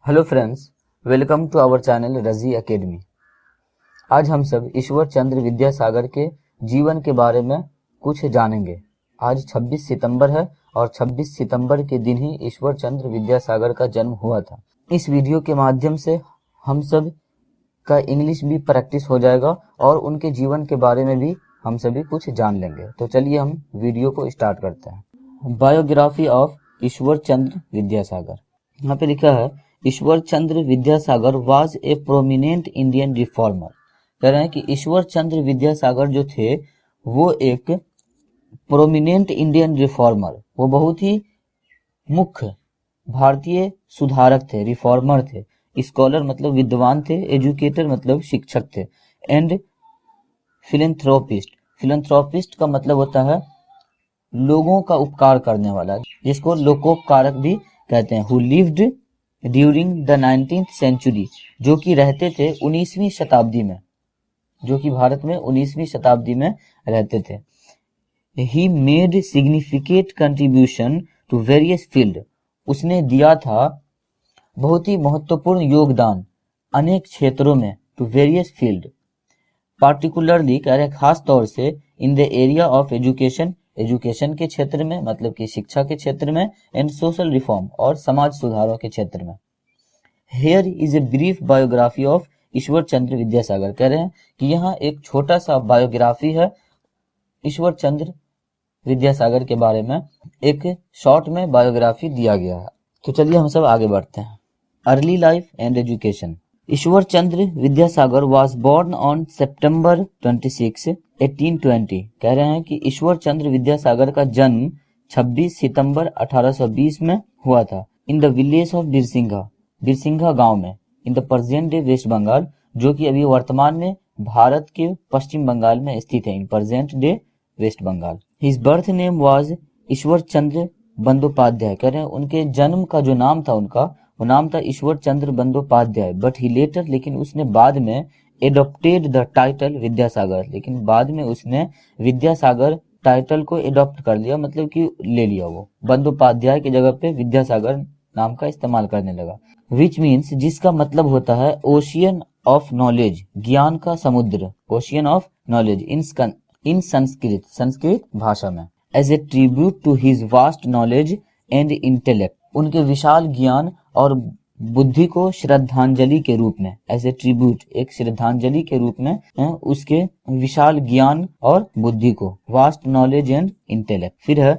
Hello friends, welcome to our channel Razi academy. आज हम सब ईश्वर चंद्र विद्यासागर के जीवन के बारे में कुछ जानेंगे। आज 26 सितंबर है और 26 सितंबर के दिन ही ईश्वर चंद्र विद्यासागर का जन्म हुआ था। इस वीडियो के माध्यम से हम सब का इंग्लिश भी प्रैक्टिस हो जाएगा और उनके जीवन के बारे में भी हम सभी कुछ जान लेंगे। तो चलिए हम वीडियो को स्टार्ट करते हैं। Biography of Ishwar Chandra Vidyasagar. यहाँ पे लिखा है, Ishwar Chandra Vidyasagar was a prominent Indian reformer. कह रहे हैं कि ईश्वर चंद्र विद्यासागर जो थे वो एक प्रोमिनेंट इंडियन रिफॉर्मर, वो बहुत ही मुख्य भारतीय सुधारक थे, रिफॉर्मर थे। स्कॉलर मतलब विद्वान थे, एजुकेटर मतलब शिक्षक थे, एंड फिलेंथ्रोपिस्ट। फिलेंथ्रोपिस्ट का मतलब होता है लोगों का उपकार करने वाला, जिसको लोकोपकारक भी कहते हैं। Who lived during the 19th century, जो कि रहते थे 19वीं शताब्दी में, जो कि भारत में 19वीं शताब्दी में रहते थे। He made significant contribution to various field, उसने दिया था बहुत ही महत्वपूर्ण योगदान अनेक क्षेत्रों में। टू वेरियस फील्ड, पार्टिकुलरली कह रहे खास तौर से इन the area of education, education के क्षेत्र में मतलब कि शिक्षा के क्षेत्र में, एंड सोशल रिफॉर्म और समाज सुधारों के क्षेत्र में। Here is a brief biography of Ishwar Chandra Vidyasagar. कह रहे हैं कि यहाँ एक छोटा सा बायोग्राफी है ईश्वर चंद्र विद्यासागर के बारे में, एक शॉर्ट में बायोग्राफी दिया गया है। तो चलिए हम सब आगे बढ़ते हैं। Early life and education. Ishwar Chandra Vidyasagar was born on September 26, 1820। कह रहे हैं कि ईश्वर चंद्र विद्यासागर का जन्म 26 सितंबर 1820 में हुआ था। In the village of Birsingha, Birsingha गांव में, in the present day West Bengal, जो कि अभी वर्तमान में भारत के पश्चिम बंगाल में स्थित है। In present day West Bengal. His birth name was Ishwar Chandra Bandyopadhyay. कह रहे हैं उनके जन्म का जो नाम था उनका, वो नाम था ईश्वर Chandra Bandyopadhyay. But he letter, लेकिन उसने बाद में एडॉप्टेड द टाइटल विद्यासागर, लेकिन बाद में उसने विद्यासागर टाइटल को एडॉप्ट कर लिया, मतलब कि ले लिया। वो बंदोपाध्याय की जगह पे विद्यासागर नाम का इस्तेमाल करने लगा। विच मीन्स, जिसका मतलब होता है ओशियन ऑफ नॉलेज, ज्ञान का समुद्र। Ocean of knowledge in Sanskrit, Sanskrit भाषा में। As a tribute to his vast knowledge and intellect, उनके विशाल ज्ञान और बुद्धि को श्रद्धांजलि के रूप में। एज ए ट्रिब्यूट, एक श्रद्धांजलि के रूप में उसके विशाल ज्ञान और बुद्धि को, वास्ट नॉलेज एंड इंटेलेक्ट। फिर है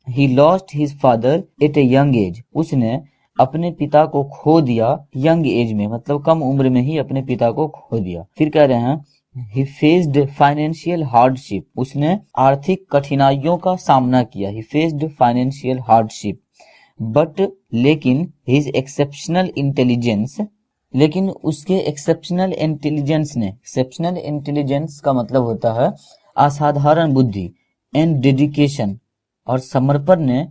he lost his father eight a young age, उसने अपने पिता को खो दिया यंग एज में, मतलब कम उम्र में ही अपने पिता को खो दिया। फिर कह रहे हैं He faced financial hardship, उसने आर्थिक कठिनाइयों का सामना किया। He faced financial hardship, but लेकिन his exceptional intelligence, लेकिन उसके exceptional intelligence ने, exceptional intelligence का मतलब होता है असाधारण बुद्धि, and dedication, और समर्पण ने,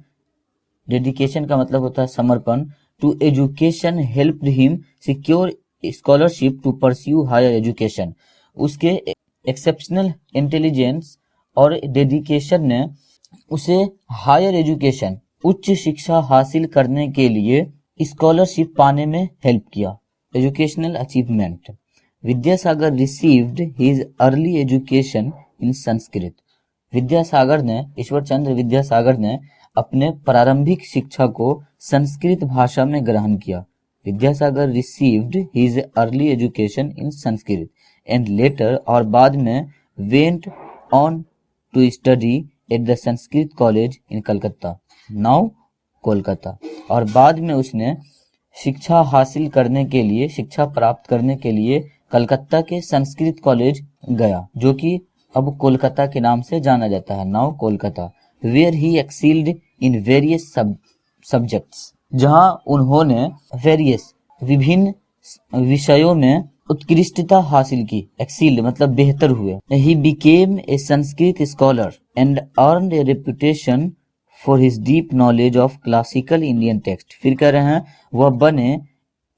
dedication का मतलब होता है समर्पण, to education helped him secure scholarship to pursue higher education। उसके एक्सेप्शनल इंटेलिजेंस और डेडिकेशन ने उसे हायर एजुकेशन, उच्च शिक्षा हासिल करने के लिए स्कॉलरशिप पाने में हेल्प किया। Educational achievement. Vidyasagar received his early education in Sanskrit. Vidyasagar ने, ईश्वर चंद्र विद्यासागर ने अपने प्रारंभिक शिक्षा को संस्कृत भाषा में ग्रहण किया। Vidyasagar received his early education in Sanskrit and later, और बाद में went on to study at the Sanskrit college in Calcutta, now Kolkata, और बाद में उसने शिक्षा हासिल करने के लिए, शिक्षा प्राप्त करने के लिए कलकत्ता के संस्कृत कॉलेज गया, जो कि अब कोलकाता के नाम से जाना जाता है, now Kolkata. Where he excelled in various subjects, जहां उन्होंने वेरियस, विभिन्न विषयों में उत्कृष्टता हासिल की। एक्सील्ड मतलब बेहतर हुए। He became a Sanskrit scholar and earned A reputation for his deep knowledge of classical Indian text. फिर कह रहे हैं वह बने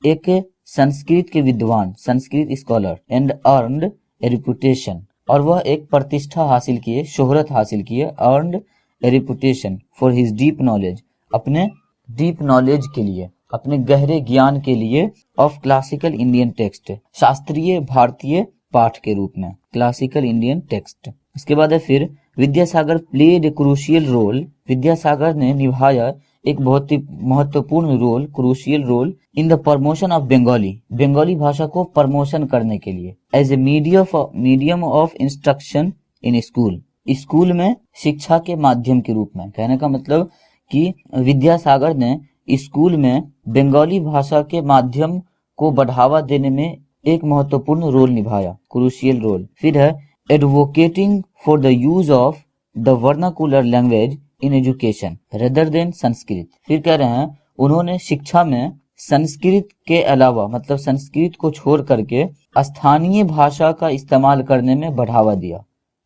एक संस्कृत के विद्वान, Sanskrit scholar, and earned A reputation, और वह एक प्रतिष्ठा हासिल किए, शोहरत हासिल किए। Earned A reputation for his deep knowledge, अपने डीप नॉलेज के लिए, अपने गहरे ज्ञान के लिए ऑफ क्लासिकल इंडियन टेक्स्ट, शास्त्रीय भारतीय पाठ के रूप में, क्लासिकल इंडियन टेक्स्ट। इसके बाद है फिर Vidyasagar played a crucial role, Vidyasagar ने निभाया एक बहुत ही महत्वपूर्ण role, crucial role in the promotion of Bengali, Bengali भाषा को प्रमोशन करने के लिए, as a medium of instruction in school, school में शिक्षा के माध्यम के रूप में। कहने का मतलब कि विद्यासागर ने स्कूल में बंगाली भाषा के माध्यम को बढ़ावा देने में एक महत्वपूर्ण रोल निभाया, क्रूशियल रोल। फिर है advocating for the use of the vernacular language in education rather than Sanskrit. फिर कह रहे हैं उन्होंने शिक्षा में संस्कृत के अलावा, मतलब संस्कृत को छोड़ करके स्थानीय भाषा का इस्तेमाल करने में बढ़ावा दिया।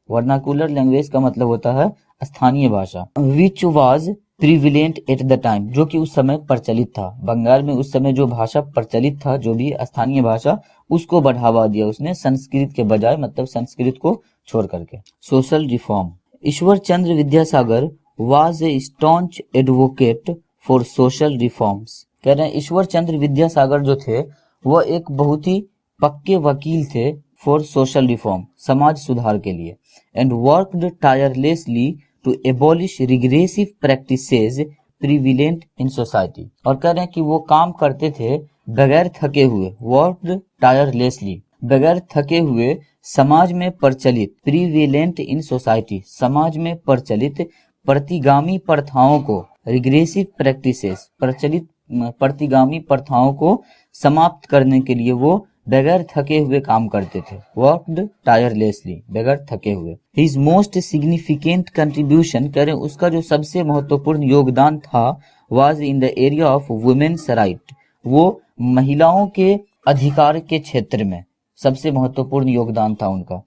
वर्नाकुलर लैंग्वेज का मतलब होता है स्थानीय भाषा। Which was prevalent at the time, जो कि उस समय प्रचलित था। बंगाल में उस समय जो भाषा प्रचलित था, जो भी स्थानीय भाषा, उसको बढ़ावा दिया उसने संस्कृत के बजाय, मतलब संस्कृत को छोड़ करके। Social reform, Ishwar Chandra Vidyasagar was A staunch advocate for social reforms. कह रहे हैं ईश्वर चंद्र विद्यासागर जो थे वह एक बहुत ही पक्के वकील थे फॉर सोशल रिफॉर्म, समाज सुधार के लिए, and worked tirelessly to abolish regressive practices prevalent in society. और कह रहे हैं कि वो काम करते थे बगैर थके हुए, वर्कड टायरलेसली, बगैर थके हुए समाज में प्रचलित, प्रिविलेंट इन सोसाइटी, समाज में प्रचलित प्रतिगामी प्रथाओं को, रिग्रेसिव प्रैक्टिसेस, प्रचलित प्रतिगामी प्रथाओं को समाप्त करने के लिए वो बगैर थके हुए काम करते थे, वर्कड टायरलेसली, बगैर थके हुए। हिज मोस्ट सिग्निफिकेंट कंट्रीब्यूशन, कह रहे उसका जो सबसे महत्वपूर्ण योगदान था, was in the area of women's right, वो महिलाओं के अधिकार के क्षेत्र में सबसे महत्वपूर्ण योगदान था उनका।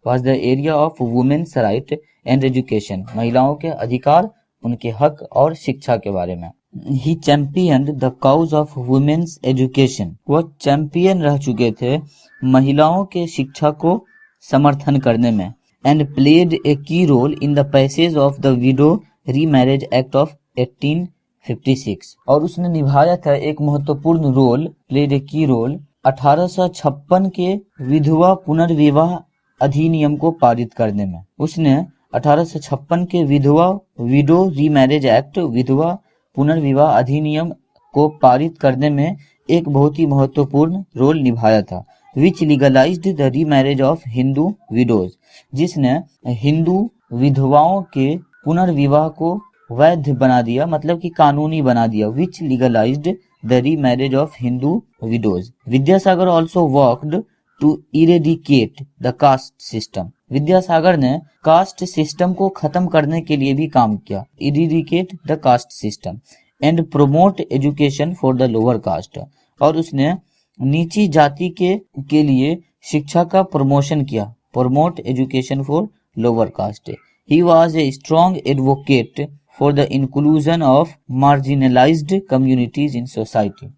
Was the area of women's right and education, महिलाओं के अधिकार, उनके हक और शिक्षा के बारे में। He champion the cause of women's education, वह चैंपियन रह चुके थे महिलाओं के शिक्षा को समर्थन करने में। And played a key role in the passage of the widow remarriage act of 1856, और उसने निभाया था एक महत्वपूर्ण role, played a key role 1856 के विधवा पुनर्विवाह अधिनियम को पारित करने में। उसने 1856 के विडो रीमैरिज एक्ट, विधवा पुनर्विवाह अधिनियम को पारित करने में एक बहुत ही महत्वपूर्ण रोल निभाया था। Which legalized the remarriage of Hindu widows, जिसने हिंदू विधवाओं के पुनर्विवाह को वैध बना दिया, मतलब कि कानूनी बना दिया। Which legalized the remarriage of Hindu widows. Vidyasagar also worked to eradicate the caste system, Vidyasagar ने कास्ट सिस्टम को खत्म करने के लिए भी काम किया, eradicate the caste system, and promote education for the lower caste, और उसने नीची जाति के लिए शिक्षा का प्रमोशन किया, promote education for lower caste. He was a strong advocate for the inclusion of marginalised communities in society,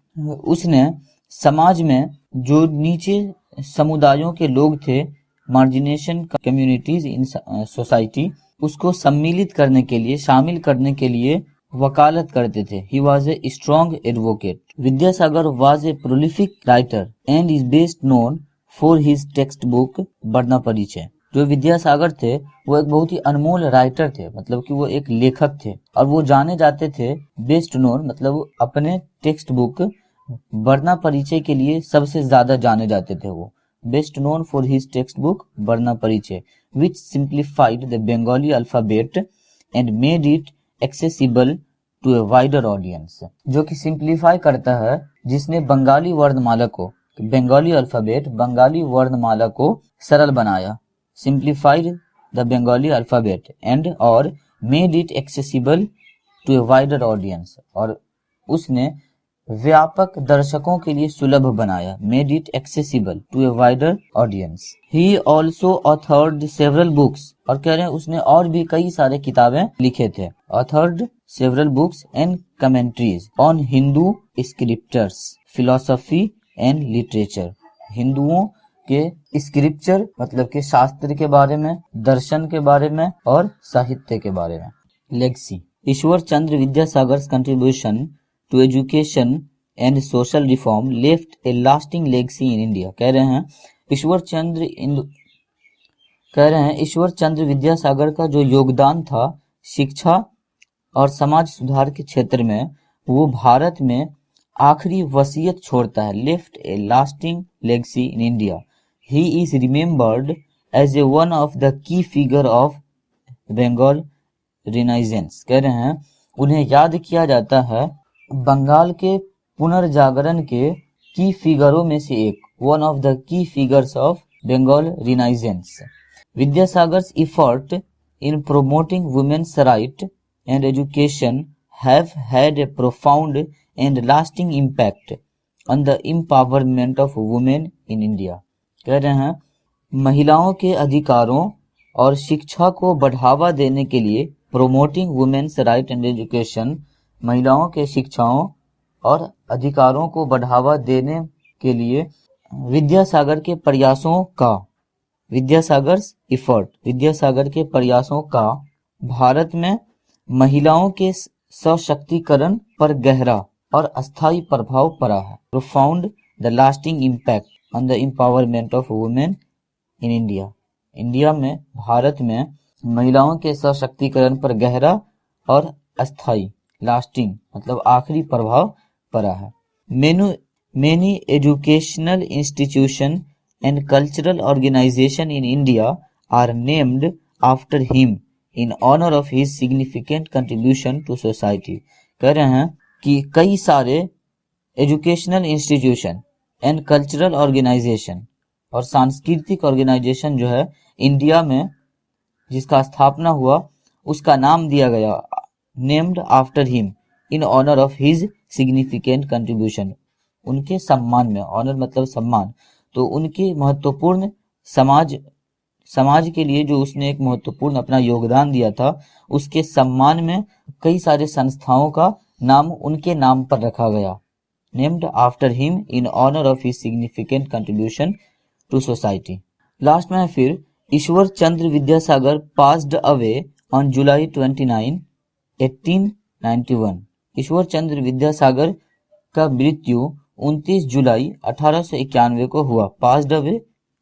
उसने समाज में जो नीचे समुदायों के लोग थे, मार्जिनेशन कम्युनिटीज इन सोसाइटी, उसको सम्मिलित करने के लिए, शामिल करने के लिए वकालत करते थे। He was a strong advocate. Vidyasagar was a prolific writer and is best known for his textbook Varna Parichay. जो विद्यासागर थे वो एक बहुत ही अनमोल राइटर थे, मतलब कि वो एक लेखक थे, और वो जाने जाते थे बेस्ट नोन, मतलब अपने टेक्स्ट बुक वर्णा परिचय के लिए सबसे ज्यादा जाने जाते थे। वो best known for his textbook Varna Parichay, which simplified the Bengali alphabet and made it accessible to a wider audience, जो कि सिंप्लीफाई करता है, जिसने बंगाली वर्णमाला को, बंगाली अल्फाबेट, बंगाली वर्णमाला को सरल बनाया, simplified the Bengali alphabet and और made it accessible to a wider audience, और उसने व्यापक दर्शकों के लिए सुलभ बनाया, made it accessible to a wider audience. He also authored several books, और कह रहे हैं उसने और भी कई सारे किताबें लिखे थे, authored several books and commentaries on Hindu scriptures, philosophy and literature, हिंदुओं के स्क्रिप्चर मतलब के शास्त्र के बारे में, दर्शन के बारे में और साहित्य के बारे में। Legacy, Ishwar Chandra Vidyasagar contribution to education and social reform left a lasting legacy in India. कह रहे हैं ईश्वर चंद्र विद्यासागर का जो योगदान था शिक्षा और समाज सुधार के क्षेत्र में, वो भारत में आखिरी वसीयत छोड़ता है। Left a lasting legacy in India. He is remembered as a one of the key figure of Bengal renaissance. कह रहे हैं उन्हें याद किया जाता है बंगाल के पुनर्जागरण के की फिगरों में से एक, one of the key figures of Bengal renaissance. Vidyasagar's effort in promoting women's right and education have had a profound and lasting impact on the empowerment of women in India। कह रहे हैं महिलाओं के अधिकारों और शिक्षा को बढ़ावा देने के लिए, promoting women's right and education, महिलाओं के शिक्षाओं और अधिकारों को बढ़ावा देने के लिए विद्यासागर के प्रयासों का भारत में महिलाओं के सशक्तिकरण पर गहरा और अस्थायी प्रभाव पड़ा है। Profound the lasting impact on the empowerment of women in India. India में, भारत में महिलाओं के सशक्तिकरण पर गहरा और अस्थायी, लास्टिंग मतलब आखिरी प्रभाव पड़ा है। Many educational institutions and cultural organizations in India are named after him in honor of his significant contribution to society। कह रहे हैं कि कई सारे educational institution and cultural organization और सांस्कृतिक ऑर्गेनाइजेशन जो है इंडिया में जिसका स्थापना हुआ, उसका नाम दिया गया, named after him in honour of his significant contribution. उनके सम्मान में, ऑनर मतलब सम्मान, तो उनके महत्वपूर्ण समाज के लिए जो उसने एक महत्वपूर्ण अपना योगदान दिया था, उसके सम्मान में कई सारे संस्थाओं का नाम उनके नाम पर रखा गया। Named after him in honour of his significant contribution to society. Last में फिर Ishwar Chandra Vidyasagar passed away on July 29, 1891। Ishwar Chandra Vidyasagar का मृत्यु 29 जुलाई 1891 को हुआ। Passed away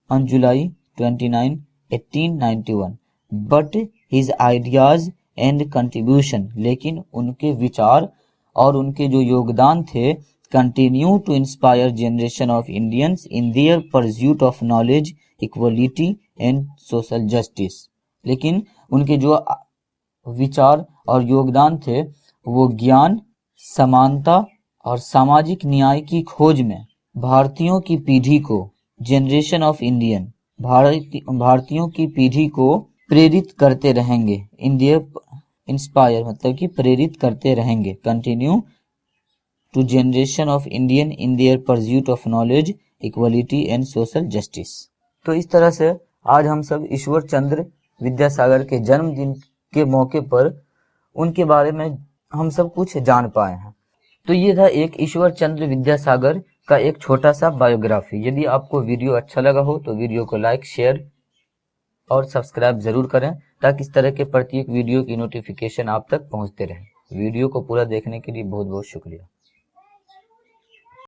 on July 29, 1891। But his ideas and contribution, लेकिन उनके विचार और उनके जो योगदान थे, continue to inspire generation of Indians in their pursuit of knowledge, equality and social justice. लेकिन उनके जो विचार और योगदान थे वो ज्ञान, समानता और सामाजिक न्याय की खोज में भारतीयों की पीढ़ी को, जनरेशन ऑफ इंडियन, भारतीयों की पीढ़ी को प्रेरित करते रहेंगे। इंस्पायर मतलब कि प्रेरित करते रहेंगे। Continue to generation of Indian in their pursuit of knowledge, equality and social justice. तो इस तरह से आज हम सब ईश्वर चंद्र विद्यासागर के जन्मदिन के मौके पर उनके बारे में हम सब कुछ जान पाए हैं। तो ये था एक ईश्वर चंद्र विद्यासागर का एक छोटा सा बायोग्राफी। यदि आपको वीडियो अच्छा लगा हो तो वीडियो को लाइक, शेयर और सब्सक्राइब जरूर करें, ताकि इस तरह के प्रत्येक वीडियो की नोटिफिकेशन आप तक पहुंचते रहे। वीडियो को पूरा देखने के लिए बहुत बहुत शुक्रिया।